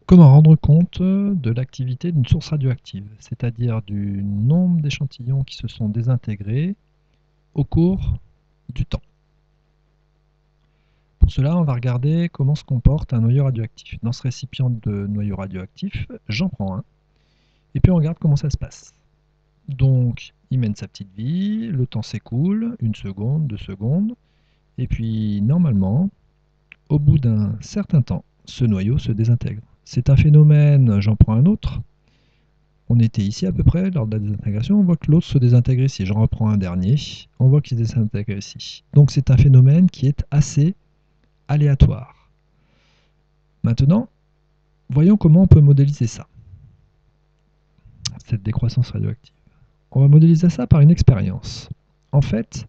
Comment rendre compte de l'activité d'une source radioactive, c'est-à-dire du nombre d'échantillons qui se sont désintégrés au cours du temps. Pour cela, on va regarder comment se comporte un noyau radioactif. Dans ce récipient de noyau radioactif, j'en prends un, et puis on regarde comment ça se passe. Donc, il mène sa petite vie, le temps s'écoule, 1 seconde, 2 secondes, et puis normalement, au bout d'un certain temps, ce noyau se désintègre. C'est un phénomène, j'en prends un autre. On était ici à peu près lors de la désintégration, on voit que l'autre se désintègre ici. J'en reprends un dernier, on voit qu'il se désintègre ici. Donc c'est un phénomène qui est assez aléatoire. Maintenant, voyons comment on peut modéliser ça, cette décroissance radioactive. On va modéliser ça par une expérience. En fait,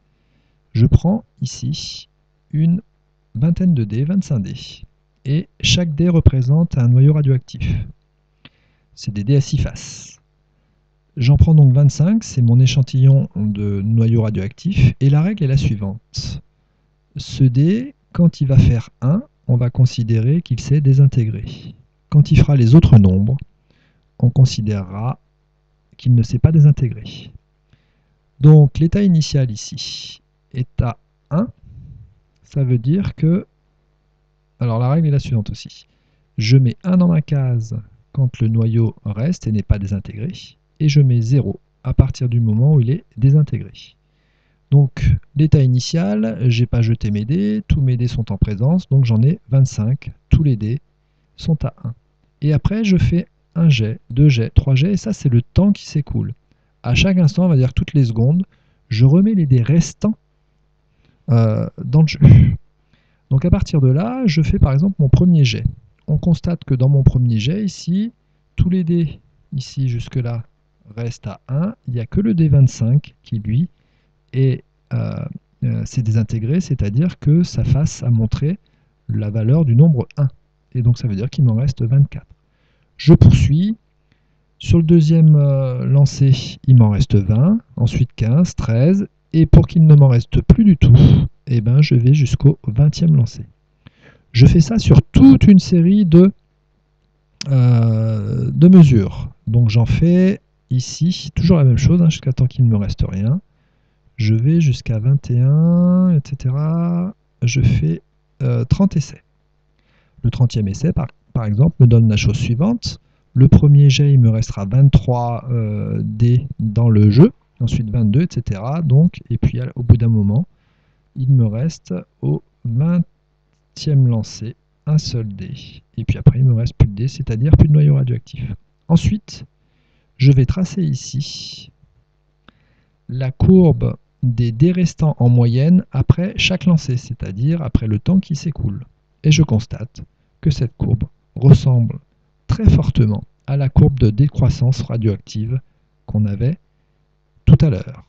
je prends ici une vingtaine de dés, 25 dés, et chaque dé représente un noyau radioactif. C'est des dés à 6 faces. J'en prends donc 25, c'est mon échantillon de noyau radioactif, et la règle est la suivante. Ce dé, quand il va faire 1, on va considérer qu'il s'est désintégré. Quand il fera les autres nombres, on considérera qu'il ne s'est pas désintégré. Donc l'état initial ici est à 1, ça veut dire que... Alors la règle est la suivante aussi. Je mets 1 dans ma case quand le noyau reste et n'est pas désintégré, et je mets 0 à partir du moment où il est désintégré. Donc l'état initial, j'ai pas jeté mes dés, tous mes dés sont en présence, donc j'en ai 25, tous les dés sont à 1. Et après je fais un jet, 2 jets, 3 jets, et ça c'est le temps qui s'écoule. À chaque instant, on va dire toutes les secondes, je remets les dés restants dans le jeu. Donc à partir de là, je fais par exemple mon premier jet. On constate que dans mon premier jet ici, tous les dés ici jusque là restent à 1, il n'y a que le dé 25 qui lui s'est désintégré, c'est-à-dire que sa face a montré la valeur du nombre 1. Et donc ça veut dire qu'il m'en reste 24. Je poursuis. Sur le deuxième lancer, il m'en reste 20, ensuite 15, 13, et pour qu'il ne m'en reste plus du tout, eh ben, je vais jusqu'au 20e lancer. Je fais ça sur toute une série de mesures. Donc j'en fais ici toujours la même chose, hein, jusqu'à temps qu'il ne me reste rien. Je vais jusqu'à 21, etc. Je fais 30 essais. Le 30e essai, par exemple, me donne la chose suivante. Le premier jet, il me restera 23 dés dans le jeu, ensuite 22, etc. Donc, et puis au bout d'un moment, il me reste au 20e lancer un seul dé. Et puis après, il me reste plus de dés, c'est-à-dire plus de noyau radioactif. Ensuite, je vais tracer ici la courbe des dés restants en moyenne après chaque lancer, c'est-à-dire après le temps qui s'écoule. Et je constate que cette courbe ressemble très fortement à la courbe de décroissance radioactive qu'on avait tout à l'heure.